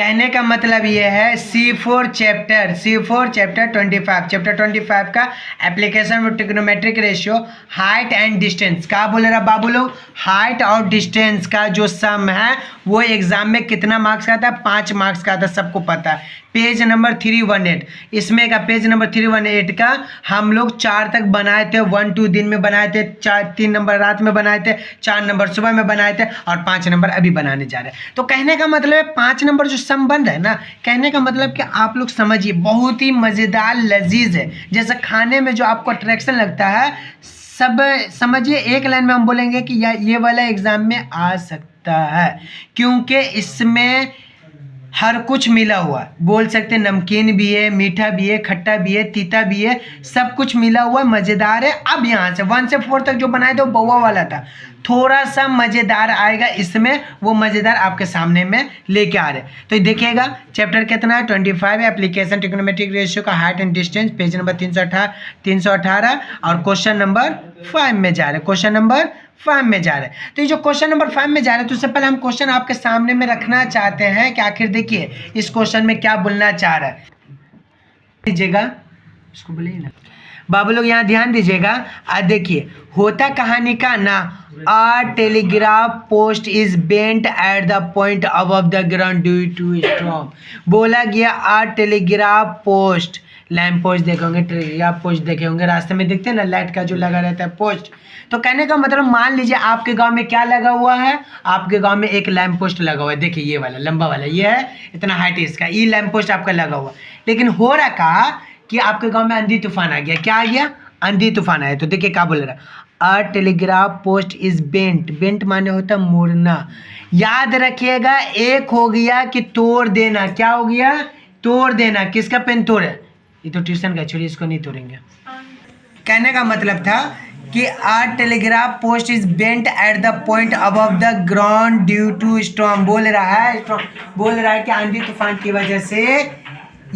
कहने का मतलब ये है C4 चैप्टर 25 चैप्टर 25 का application with trigonometric ratio height and distance का बोल रहा बाबू लोग। हाइट और डिस्टेंस का जो सम है वो एग्जाम में कितना मार्क्स का था, 5 मार्क्स का था, सबको पता है। पेज नंबर 318 इसमें का पेज नंबर 318 का हम लोग 4 तक बनाए थे, 1 2 दिन में बनाए थे, 3 नंबर रात में बनाए थे, 4 नंबर सुबह में बनाए थे और 5 नंबर अभी बनाने जा रहे हैं। तो कहने का मतलब है 5 नंबर जो सम बन रहा है ना, कहने का मतलब कि आप लोग समझिए बहुत ही मज़ेदार लजीज है। जैसे खाने में जो आपको अट्रैक्शन लगता है, सब समझिए एक लाइन में हम बोलेंगे कि ये वाला एग्जाम में आ सकता है, क्योंकि इसमें हर कुछ मिला हुआ बोल सकते हैं। नमकीन भी है, मीठा भी है, खट्टा भी है, तीता भी है, सब कुछ मिला हुआ मज़ेदार है। अब यहाँ से 1 से 4 तक जो बनाए थे वो बउआ वाला था, थोड़ा सा मज़ेदार आएगा इसमें, वो मज़ेदार आपके सामने में लेके आ रहे। तो देखिएगा चैप्टर कितना है, 25 एप्लीकेशन ट्रिग्नोमेट्रिक रेशियो का height and distance, page number 318 और क्वेश्चन नंबर 5 में जा रहे हैं। क्वेश्चन नंबर 5 में जा रहे हैं। तो ये जो क्वेश्चन नंबर 5 में जा रहे हैं, तो उससे पहले हम क्वेश्चन आपके सामने में रखना चाहते हैं कि आखिर देखिए इस क्वेश्चन में क्या बोलना चाह रहा है। दीजिएगा इसको बोलिए ना बाबू लोग, यहाँ ध्यान दीजिएगा। देखिए होता कहानी का ना, a telegraph post is bent at the point above the ground due to storm. बोला गया a telegraph post, lamp post देखे होंगे, टेलीग्राफ पोस्ट देखे होंगे, रास्ते में देखते हैं ना लाइट का जो लगा रहता है पोस्ट। तो कहने का मतलब मान लीजिए आपके गांव में क्या लगा हुआ है, आपके गांव में एक लैम्प पोस्ट लगा हुआ है। देखिए ये वाला लंबा वाला, ये है इतना हाइट इसका, ये लैम्प पोस्ट आपका लगा हुआ। लेकिन हो रहा कहा कि आपके गांव में आंधी तूफान आ गया। क्या आ गया? आंधी तूफान आया। तो देखिए क्या बोल रहा है, a telegraph post is bent. Bent माने होता है मोड़ना। याद रखिएगा एक हो गया कि तोड़ देना। क्या हो गया? तोड़ देना। किसका पेन तोड़े? ये तो ट्यूशन का, छोड़िए इसको नहीं तोड़ेंगे। कहने का मतलब था कि a telegraph post is bent at the point above the ground due to storm. बोल रहा है कि आंधी तूफान की वजह से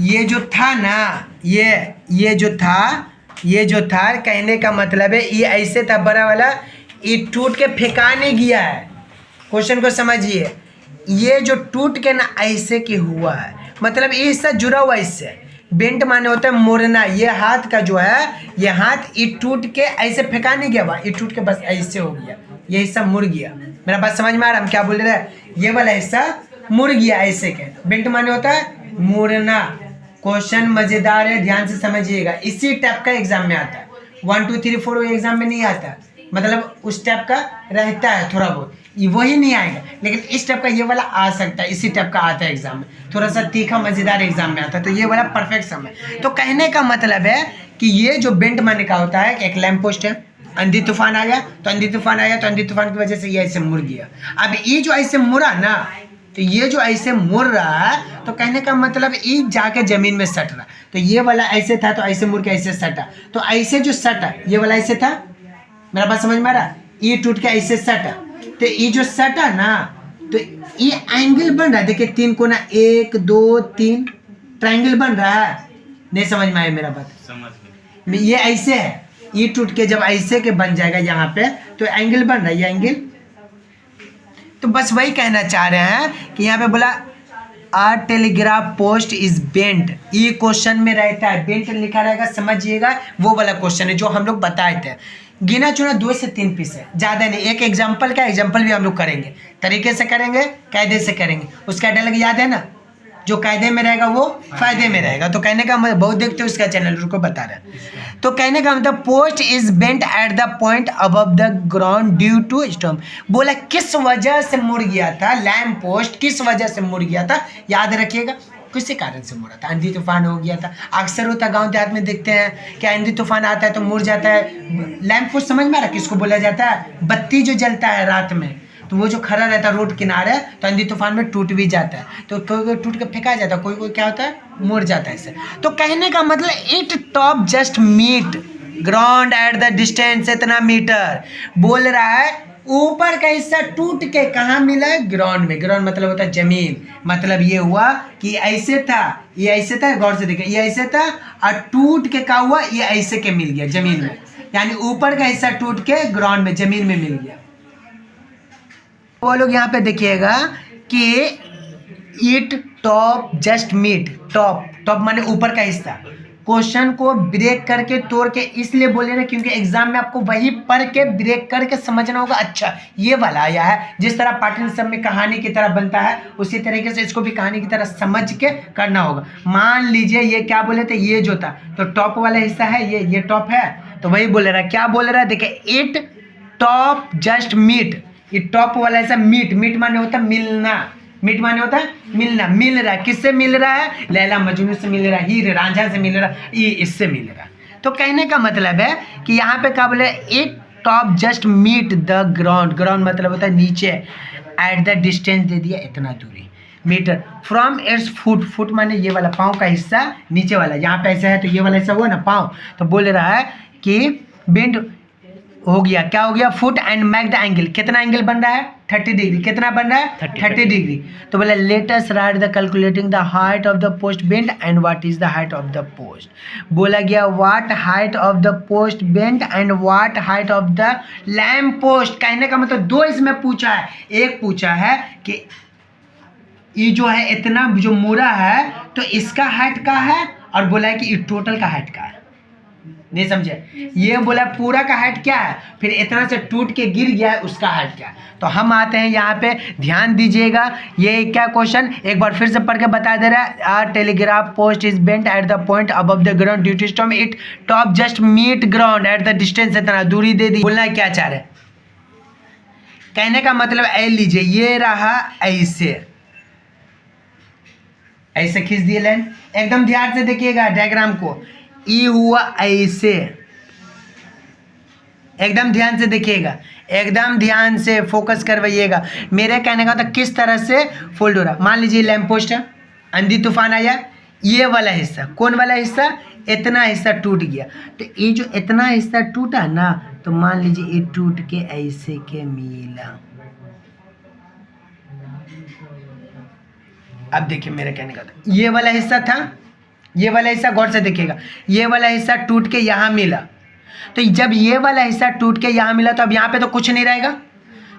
ये जो था ना, ये जो था कहने का मतलब है ये ऐसे था बड़ा वाला, ये टूट के फेंका नहीं गया है। क्वेश्चन को समझिए, ये जो टूट के ना ऐसे के हुआ है, मतलब ये हिस्सा जुड़ा हुआ इससे। बेंट माने होता है मोड़ना। ये हाथ का जो है, ये हाथ ये टूट के ऐसे फेंका नहीं गया, ये टूट के बस ऐसे हो गया, ये हिस्सा मुड़ गया। मेरा बात समझ में आ रहा है हम क्या बोल रहे हैं? ये वाला हिस्सा मुड़ गया ऐसे के। बेंट माने होता है मोड़ना। क्वेश्चन मजेदार है, ध्यान से समझिएगा। इसी टाइप का एग्जाम में आता है। 1 2 3 4 एग्जाम में नहीं आता, मतलब उस टाइप का रहता है थोड़ा बहुत, वही नहीं आएगा। लेकिन इस टाइप का ये वाला आ सकता है, इसी टाइप का आता है एग्जाम में, थोड़ा सा तीखा मजेदार एग्जाम में आता है। तो ये वाला परफेक्ट सम है। तो कहने का मतलब है कि ये जो बेंट माने का होता है कि एक लैम्प पोस्ट है, आंधी तूफान आ गया तो आंधी तूफान की वजह से ये ऐसे मुड़ गया। अब ये जो ऐसे मुड़ा ना, तो ये जो ऐसे मुड़ रहा है, तो कहने का मतलब ये जाके जमीन में सट रहा। तो ये वाला ऐसे था तो ऐसे मुड़ के ऐसे सटा, तो ऐसे जो सटा ये वाला ऐसे था। मेरा बात समझ में आ रहा? ये टूट के ऐसे सटा, तो ये जो सटा ना, तो ये एंगल बन रहा है। देखिए 3 कोना, 1 2 3 ट्रायंगल बन रहा है। नहीं समझ में आया मेरा बात? समझ में। ये ऐसे है, ये टूट के जब ऐसे के बन जाएगा यहाँ पे, तो एंगल बन रहा है, ये एंगल। तो बस वही कहना चाह रहे हैं कि यहाँ पे बोला आ टेलीग्राफ पोस्ट इज बेंट। ये क्वेश्चन में रहता है, बेंट लिखा रहेगा, समझिएगा। वो वाला क्वेश्चन है जो हम लोग बताए थे। गिना चुना 2 से 3 पीस है, ज़्यादा नहीं। एक एग्जाम्पल का एग्जाम्पल भी हम लोग करेंगे, तरीके से करेंगे, कायदे से करेंगे। उसका डायलॉग याद है ना, जो कायदे में रहेगा वो फायदे में रहेगा। तो कहने का मतलब बहुत देखते हो उसका चैनल, उसको बता रहे हैं। तो कहने का मतलब post is bent at the point above the ground due to storm. बोला किस वजह से मुड़ गया था लैम्प पोस्ट, किस वजह से मुड़ गया था, याद रखिएगा। किसी कारण से मुड़ा था, आंधी तूफान हो गया था। अक्सर होता गांव देहात में देखते हैं कि आंधी तूफान आता है तो मुड़ जाता है लैम्प पोस्ट। समझ में आ रहा किसको बोला जाता है? बत्ती जो जलता है रात में, तो वो जो खड़ा रहता है रोड किनारे, तो आंधी तूफान में टूट भी जाता है। तो कोई टूट के फेंका जाता है, कोई क्या होता है, मुड़ जाता है इससे। तो कहने का मतलब it top just meet ground at the distance इतना मीटर। बोल रहा है ऊपर का हिस्सा टूट के कहाँ मिला? ग्राउंड में। ग्राउंड मतलब होता है जमीन। मतलब ये हुआ कि ऐसे था, ये ऐसे था, गौर से देखिए, ये ऐसे था और टूट के क्या हुआ, ये ऐसे के मिल गया जमीन में। यानी ऊपर का हिस्सा टूट के ग्राउंड में, जमीन में मिल गया। वो लोग यहाँ पे देखिएगा कि it top just meet, top top माने ऊपर का हिस्सा। क्वेश्चन को ब्रेक करके तोड़ के इसलिए बोले रहे क्योंकि एग्जाम में आपको वही पढ़ के ब्रेक करके समझना होगा। अच्छा ये वाला आया है, जिस तरह पाठन सब में कहानी की तरह बनता है उसी तरीके से इसको भी कहानी की तरह समझ के करना होगा। मान लीजिए ये क्या बोले थे, ये जो था तो टॉप वाला हिस्सा है, ये टॉप है, तो वही बोले रहा, क्या बोल रहा है देखिए, इट टॉप जस्ट मीट, ये टॉप वाला हिस्सा मीट, मीट माने होता है मिलना, मीट माने होता है मिलना, मिल रहा है, किससे मिल रहा है, लैला मजनू से मिल रहा है, हीर रांझा से मिल रहा है, ये इससे मिल रहा है। तो कहने का मतलब है कि यहाँ पे क्या बोले, it top just meet the ground, ground मतलब होता है नीचे, एट द डिस्टेंस दे दिया इतना दूरी, metre from its foot, foot माने ये वाला पाँव का हिस्सा नीचे वाला, यहाँ पे ऐसा है तो ये वाला हिस्सा हुआ ना पाँव, तो बोल रहा है कि बेंड हो गया, क्या हो गया, foot and make the angle, कितना एंगल बन रहा है 30 डिग्री, कितना बन रहा है 30 डिग्री। तो बोला let us right the calculating the height of the post bend and what is the height of the post. बोला गया what height of the post bend and what height of the lamp post. कहने का मतलब दो इसमें पूछा है, एक पूछा है कि ये जो है इतना जो मुड़ा है तो इसका हाइट का है, और बोला है कि ये टोटल का हाइट का है, नहीं समझे, ये बोला पूरा का हाइट क्या है, फिर इतना से टूट के गिर गया है उसका हाइट क्या है। तो हम आते हैं यहाँ पे, ध्यान दीजिएगा, ये क्या क्वेश्चन एक बार फिर से पढ़ के बता दे रहा है, a telegraph post is bent at the point above the ground due to storm, it top just meet ground at the distance, इतना दूरी दे दी। बोलना क्या चाह रहे, कहने का मतलब ऐ लीजिए, ये रहा ऐसे, ऐसे खींच दिए लाइन, एकदम ध्यान से देखिएगा डायग्राम को, ई हुआ ऐसे, एकदम ध्यान से देखिएगा, एकदम ध्यान से फोकस करवाइएगा। मेरे कहने का तो किस तरह से फोल्ड हो रहा, मान लीजिए लैंप पोस्ट है, आंधी तूफान आया, ये वाला हिस्सा, कौन वाला हिस्सा, इतना हिस्सा टूट गया, तो ये जो इतना हिस्सा टूटा ना, तो मान लीजिए ये टूट के ऐसे के मिला। अब देखिए मेरे कहने का तो ये वाला हिस्सा था, ये वाला हिस्सा गौर से देखिएगा, ये वाला हिस्सा टूट के यहाँ मिला, तो जब ये वाला हिस्सा टूट के यहाँ मिला तो अब यहाँ पे तो कुछ नहीं रहेगा।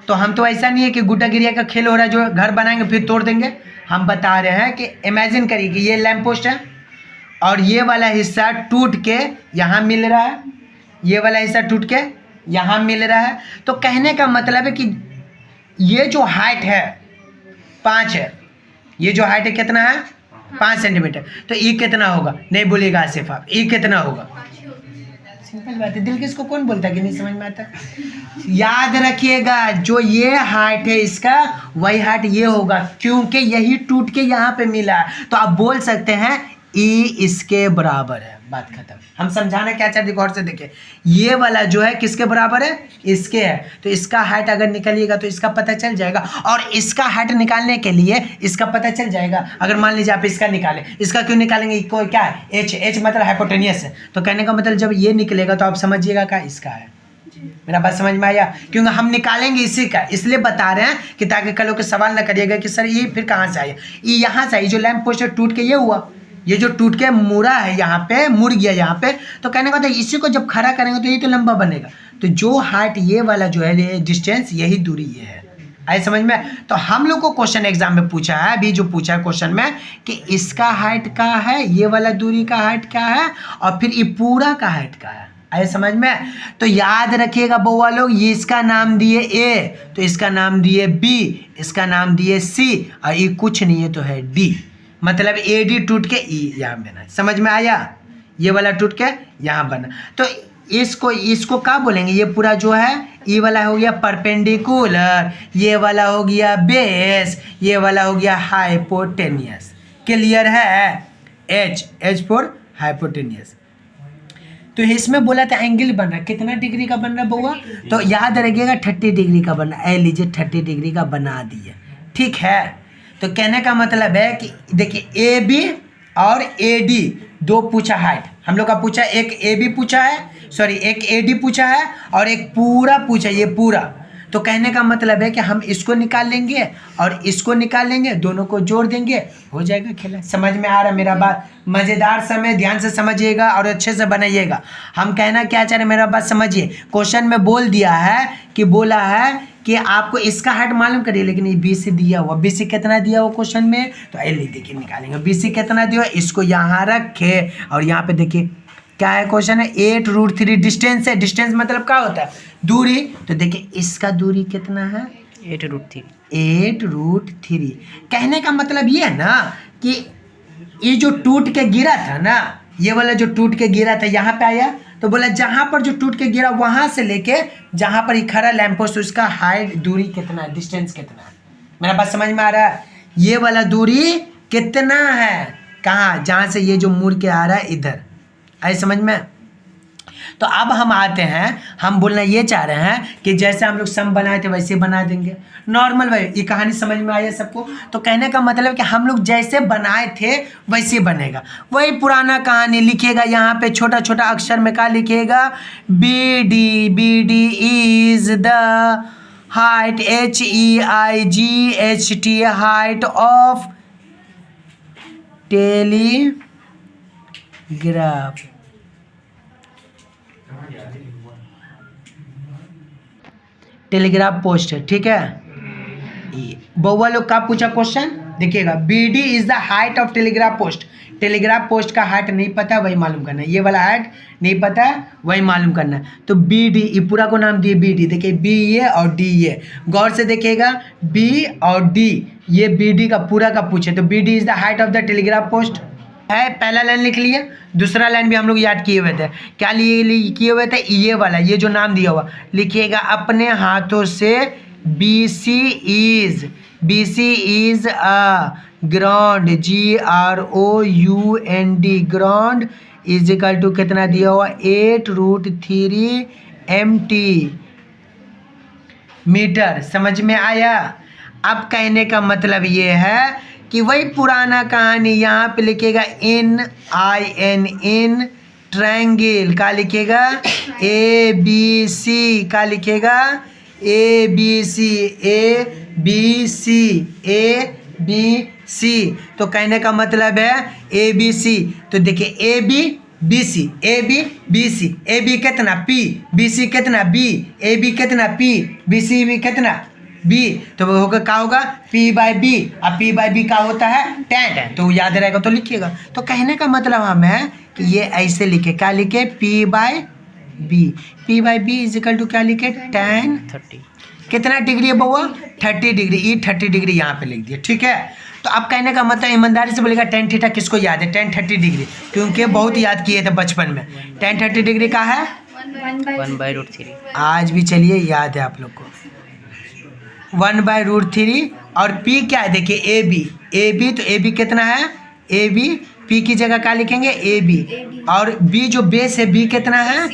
तो हम तो ऐसा नहीं है कि गुड्डा गिरिया का खेल हो रहा है जो घर बनाएंगे फिर तोड़ देंगे, हम बता रहे हैं कि इमेजिन करिए कि ये लैंप पोस्ट है और ये वाला हिस्सा टूट के यहाँ मिल रहा है, ये वाला हिस्सा टूट के यहाँ मिल रहा है। तो कहने का मतलब है कि ये जो हाइट है 5 है, ये जो हाइट है कितना है 5 सेंटीमीटर, तो ई कितना होगा, नहीं बोलिएगा आसिफ आप, ई कितना होगा, सिंपल बात है, दिल किसको कौन बोलता है कि नहीं समझ में आता। याद रखिएगा जो ये हाइट है इसका वही हाइट ये होगा, क्योंकि यही टूट के यहाँ पे मिला है, तो आप बोल सकते हैं ई इसके बराबर है, बात खत्म। हम समझाना क्या चाहते हैं, गौर से देखिए, ये वाला जो है किसके बराबर है, इसके है, तो इसका हाइट अगर निकालिएगा तो इसका पता चल जाएगा, और इसका हाइट निकालने के लिए इसका पता चल जाएगा। अगर मान लीजिए आप इसका निकालें, इसका क्यों निकालेंगे, कोई क्या है एच, एच मतलब हाइपोटेनियस है, तो कहने का मतलब जब ये निकलेगा तो आप समझिएगा क्या इसका है। मेरा बात समझ में आया, क्योंकि हम निकालेंगे इसी का, इसलिए बता रहे हैं कि ताकि कल को सवाल ना करिएगा कि सर ये फिर कहाँ से आया, ये यहाँ से आई, जो लैंप पोस्ट टूट के ये हुआ, ये जो टूट के मुड़ा है यहाँ पे, मुड़ गया यहाँ पे, तो कहने का मतलब इसी को जब खड़ा करेंगे तो ये तो लंबा बनेगा, तो जो हाइट ये वाला जो है ये डिस्टेंस, यही दूरी ये है। आए समझ में। तो हम लोग को क्वेश्चन एग्जाम में पूछा है, अभी जो पूछा है क्वेश्चन में कि इसका हाइट क्या है, ये वाला दूरी का हाइट क्या है, और फिर ये पूरा का हाइट क्या है। आए समझ में। तो याद रखिएगा बउआ लोग, ये इसका नाम दिए ए, तो इसका नाम दिए बी, इसका नाम दिए सी, और ये कुछ नहीं है तो है डी, मतलब ए डी टूट के ई यहाँ बना। समझ में आया, ये वाला टूट के यहाँ बना, तो इसको क्या बोलेंगे, ये पूरा जो है ये वाला हो गया परपेंडिकुलर, ये वाला हो गया बेस, ये वाला हो गया हाइपोटेनियस। क्लियर है, एच, एच फॉर हाइपोटेनियस। तो इसमें बोला था एंगल बन रहा, कितना डिग्री का बन रहा बउआ, तो याद रखिएगा 30 डिग्री का बन रहा, लीजिए 30 डिग्री का बना दिए, ठीक है। तो कहने का मतलब है कि देखिए ए बी और ए डी दो पूछा हाइट, हम लोग का पूछा, एक ए बी पूछा है, सॉरी एक ए डी पूछा है, और एक पूरा पूछा, ये पूरा। तो कहने का मतलब है कि हम इसको निकाल लेंगे और इसको निकाल लेंगे, दोनों को जोड़ देंगे, हो जाएगा खेला। समझ में आ रहा है मेरा बात, मज़ेदार समय, ध्यान से समझिएगा और अच्छे से बनाइएगा। हम कहना क्या चाह रहे हैं, मेरा बात समझिए। क्वेश्चन में बोल दिया है कि बोला है कि आपको इसका हाइट मालूम करिए, लेकिन ये BC दिया हुआ, BC कितना दिया हुआ क्वेश्चन में, तो ये लिख देखिए निकालेंगे BC कितना दिया हुआ, इसको यहाँ रखे और यहाँ पे देखिए क्या है क्वेश्चन है 8√3 डिस्टेंस है। डिस्टेंस मतलब क्या होता है, दूरी। तो देखिए इसका दूरी कितना है 8√3। 8√3। कहने का मतलब ये है ना कि ये जो टूट के गिरा था ना, ये वाला जो टूट के गिरा था यहाँ पे आया, तो बोला जहाँ पर जो टूट के गिरा वहाँ से लेके जहाँ पर ये खड़ा लैंप पोस्ट, उसका हाइट दूरी कितना है, डिस्टेंस कितना है। मेरा बात समझ में आ रहा है, ये वाला दूरी कितना है, कहाँ, जहाँ से ये जो मुड़ के आ रहा है इधर, आए समझ में। तो अब हम आते हैं, हम बोलना ये चाह रहे हैं कि जैसे हम लोग सम बनाए थे वैसे बना देंगे नॉर्मल भाई। ये कहानी समझ में आई है सबको। तो कहने का मतलब कि हम लोग जैसे बनाए थे वैसे बनेगा, वही पुराना कहानी लिखिएगा। यहाँ पे छोटा छोटा अक्षर में क्या लिखिएगा, BD is the height, HEIGHT height of telegraph. Telegraph post है, ठीक है। बउआ लोग का पूछा क्वेश्चन देखिएगा, BD is the height of telegraph post. Telegraph post का हाइट नहीं पता वही मालूम करना है, ये वाला हाइट नहीं पता वही मालूम करना है। तो BD, ये पूरा को नाम दिए BD, देखिए B ये और D ये, गौर से देखिएगा B और D, ये BD का पूरा का पूछे तो BD is the height of the telegraph post है। पहला लाइन लिख लिए, दूसरा लाइन भी हम लोग याद किए हुए थे, क्या किए हुए थे, ये वाला, ये जो नाम दिया हुआ लिखिएगा अपने हाथों से। BC is a ground, GROUND, ground is equal to कितना दिया हुआ 8√3 MT मीटर। समझ में आया। अब कहने का मतलब ये है कि वही पुराना कहानी यहाँ पे लिखेगा इन ट्रायंगल, का लिखेगा ABC, का लिखेगा ABC। तो कहने का मतलब है ABC। तो देखिए AB कितना P, BC कितना B, AB कितना P, BC भी कितना B, तो वो होगा क्या होगा P/B। अब P/B का होता है 10, तो याद रहेगा तो लिखिएगा। तो कहने का मतलब हम है कि ये ऐसे लिखे, क्या लिखे P/B इज इक्वल टू क्या लिखे 10, 30। कितना डिग्री है बउआ 30 डिग्री, ये 30 डिग्री यहाँ पे लिख दिया, ठीक है। तो अब कहने का मतलब ईमानदारी से बोलेगा tan थीटा किसको याद है, tan 30 डिग्री, क्योंकि बहुत याद किए थे बचपन में। tan 30 डिग्री का है 1/√3। आज भी चलिए याद है आप लोग को 1/√3। और P क्या है देखिए AB, तो AB कितना है AB, P की जगह क्या लिखेंगे AB, और B जो बेस है B कितना है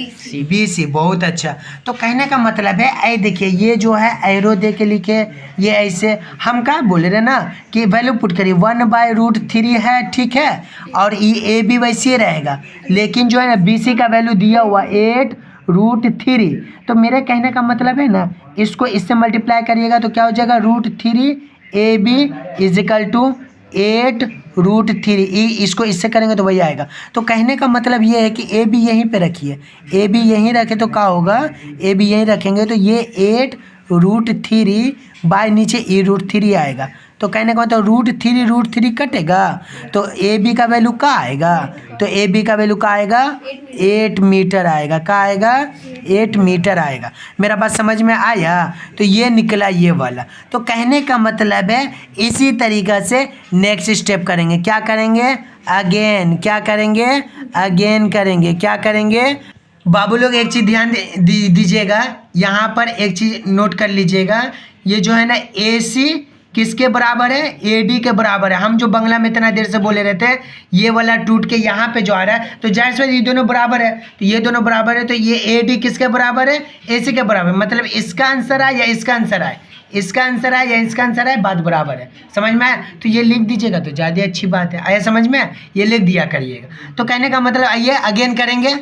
BC। बहुत अच्छा। तो कहने का मतलब है ऐ देखिए ये जो है एरो दे के लिखे, ये ऐसे हम क्या बोल रहे ना कि वैल्यू पुट करिए 1/√3 है, ठीक है, और ये AB वैसे रहेगा, लेकिन जो है ना BC का वैल्यू दिया हुआ 8√3। तो मेरे कहने का मतलब है ना, इसको इससे मल्टीप्लाई करिएगा तो क्या हो जाएगा √3 AB इज इक्वल टू 8√3। इसको इससे करेंगे तो वही आएगा। तो कहने का मतलब ये है कि AB यहीं पे रखिए, AB यहीं रखे तो क्या होगा, AB यहीं रखेंगे तो ये 8√3 बाय नीचे e√3 आएगा। तो कहने का मतलब √3 कटेगा तो AB का वैल्यू क्या आएगा, तो AB का वैल्यू क्या आएगा 8 मीटर आएगा, क्या आएगा 8 मीटर आएगा। मेरा बात समझ में आया। तो ये निकला ये वाला। तो कहने का मतलब है इसी तरीक़ा से नेक्स्ट स्टेप करेंगे, क्या करेंगे अगेन, क्या करेंगे अगेन करेंगे, क्या करेंगे बाबू लोग। एक चीज़ ध्यान दीजिएगा, यहाँ पर एक चीज़ नोट कर लीजिएगा, ये जो है ना AC किसके बराबर है AD के बराबर है। हम जो बंगला में इतना देर से बोले रहते हैं ये वाला टूट के यहाँ पे जो आ रहा है, तो जाहिर सी ये दोनों बराबर है, तो ये दोनों बराबर है, तो ये AD किसके बराबर है AC के बराबर। मतलब इसका आंसर आए या इसका आंसर आए, इसका आंसर आए या इसका आंसर आए, बात बराबर है। समझ में आया, तो ये लिख दीजिएगा तो ज़्यादा अच्छी बात है। आया समझ में, ये लिख दिया करिएगा। तो कहने का मतलब आइए अगेन करेंगे,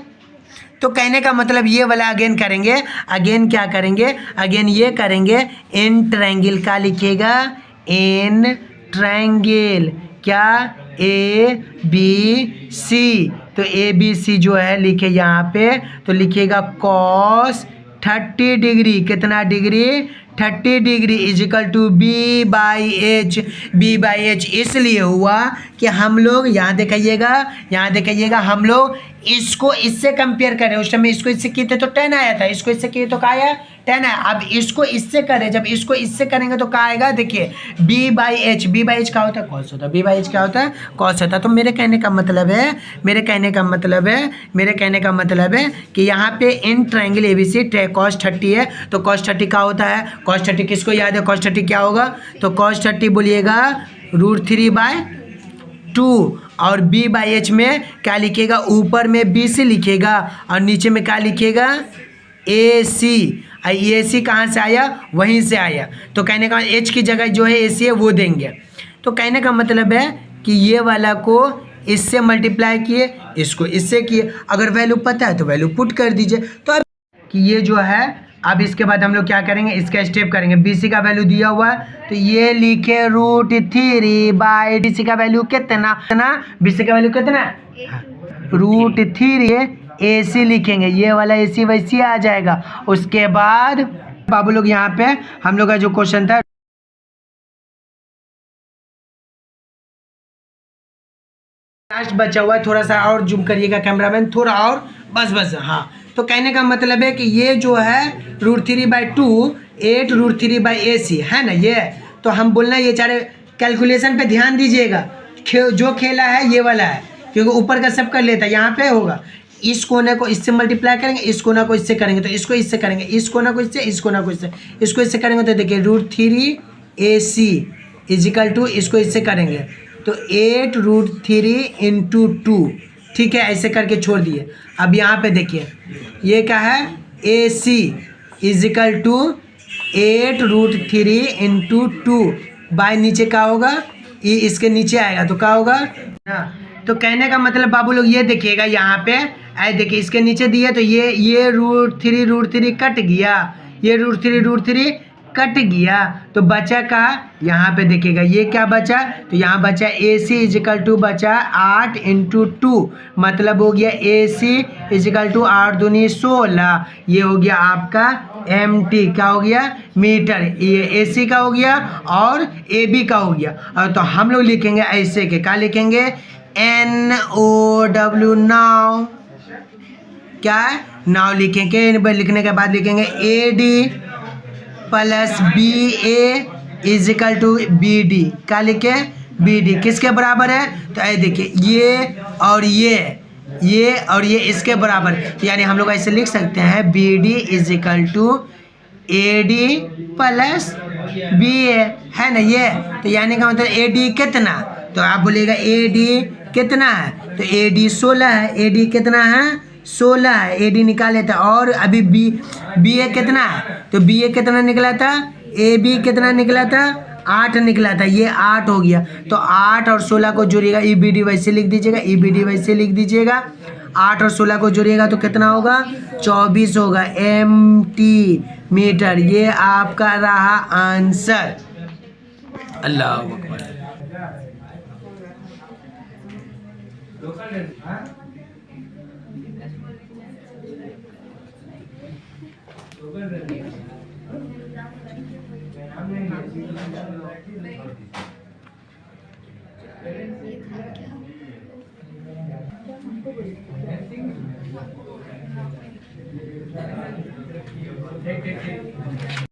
तो कहने का मतलब ये वाला अगेन करेंगे। अगेन क्या करेंगे, अगेन ये करेंगे इन ट्रायंगल, का लिखिएगा इन ट्रायंगल, क्या ABC। तो ABC जो है लिखे यहाँ पे, तो लिखिएगा cos 30 डिग्री, कितना degree 30 degree is equal to B by H इसलिए हुआ कि हम लोग यहाँ दिखाइएगा हम लोग इसको इससे कंपेयर करें। उस टाइम इसको इससे किए थे तो 10 आया था, इसको इससे किए तो क्या आया 10 आया। अब इसको इससे करें, जब इसको इससे करेंगे तो क्या आएगा, देखिए बी बाई एच क्या होता है कॉस होता है, बी बाई एच क्या होता है कॉस होता है। तो मेरे कहने का मतलब है कि यहाँ पे इन ट्रायंगल एबीसी कॉस 30 है, तो कॉस 30 क्या होता है, कॉस 30 किसको याद है, कॉस 30 क्या होगा, तो कॉस 30 बोलिएगा √3/2 और बी बाई एच में क्या लिखिएगा, ऊपर में बी सी लिखिएगा और नीचे में क्या लिखिएगा ए सी। ए सी कहाँ से आया, वहीं से आया, तो कहने का एच की जगह जो है ए सी है वो देंगे। तो कहने का मतलब है कि ये वाला को इससे मल्टीप्लाई किए, इसको इससे किए, अगर वैल्यू पता है तो वैल्यू पुट कर दीजिए। तो अब कि ये जो है, अब इसके बाद हम लोग क्या करेंगे, इसका स्टेप करेंगे। BC का वैल्यू दिया हुआ है तो ये लिखे √3 BC का वैल्यू कितना, BC का वैल्यू कितना √3 AC लिखेंगे, ये वाला AC वैसे आ जाएगा। उसके बाद बाबू लोग यहाँ पे हम लोग का जो क्वेश्चन था लास्ट बचा हुआ है, थोड़ा सा और जूम करिएगा कैमरामैन, थोड़ा और, बस हाँ। तो कहने का मतलब है कि ये जो है √3/2 8 √3/AC है ना ये। तो हम बोलना ये चाहे कैलकुलेशन पे ध्यान दीजिएगा, जो खेला है ये वाला है, क्योंकि ऊपर का सब कर लेता है। यहाँ पे होगा इस कोने को इससे मल्टीप्लाई करेंगे, इस कोना को इससे करेंगे, तो इसको इससे करेंगे, इस कोना को इससे, इस कोना को इससे, इसको इससे करेंगे तो देखिए √3AC इजिकल टू इसको इससे करेंगे तो 8 √3 × 2, ठीक है, ऐसे करके छोड़ दिए। अब यहाँ पे देखिए ये क्या है AC इजिकल टू 8 √3 × 2 बाय नीचे क्या होगा, ये इसके नीचे आएगा तो क्या होगा ना। तो कहने का मतलब बाबू लोग ये देखिएगा यहाँ पे ऐसे देखिए इसके नीचे दिए तो ये √3 कट गया, ये √3 कट गया, तो बचा का यहाँ पे देखिएगा ये क्या बचा, तो यहाँ बचा AC इजिकल टू बचा 8 × 2, मतलब हो गया AC इजिकल टू 8 दूनी 16, ये हो गया आपका MT क्या हो गया मीटर, ये AC का हो गया और AB का हो गया। और तो हम लोग लिखेंगे ऐसे के, क्या लिखेंगे NOW नाउ, क्या है नाउ लिखेंगे, लिखने के बाद लिखेंगे AD plus BA is equal to BD, क्या लिखे BD किसके बराबर है, तो ऐसे देखिए ये और ये इसके बराबर, यानी हम लोग ऐसे लिख सकते हैं BD is equal to AD plus BA है ना ये। तो यानी का मतलब AD कितना, तो आप बोलिएगा AD कितना है, तो AD 16 है, AD कितना है 16 है, AD निकाले था। और अभी BA कितना है, तो BA कितना निकला था, AB कितना निकला था 8 निकला था, ये 8 हो गया। तो 8 और 16 को जोड़िएगा, EBD वैसे लिख दीजिएगा, EBD वैसे लिख दीजिएगा, 8 और 16 को जोड़िएगा तो कितना होगा 24 होगा MT मीटर, ये आपका रहा आंसर। अल्लाह अकबर।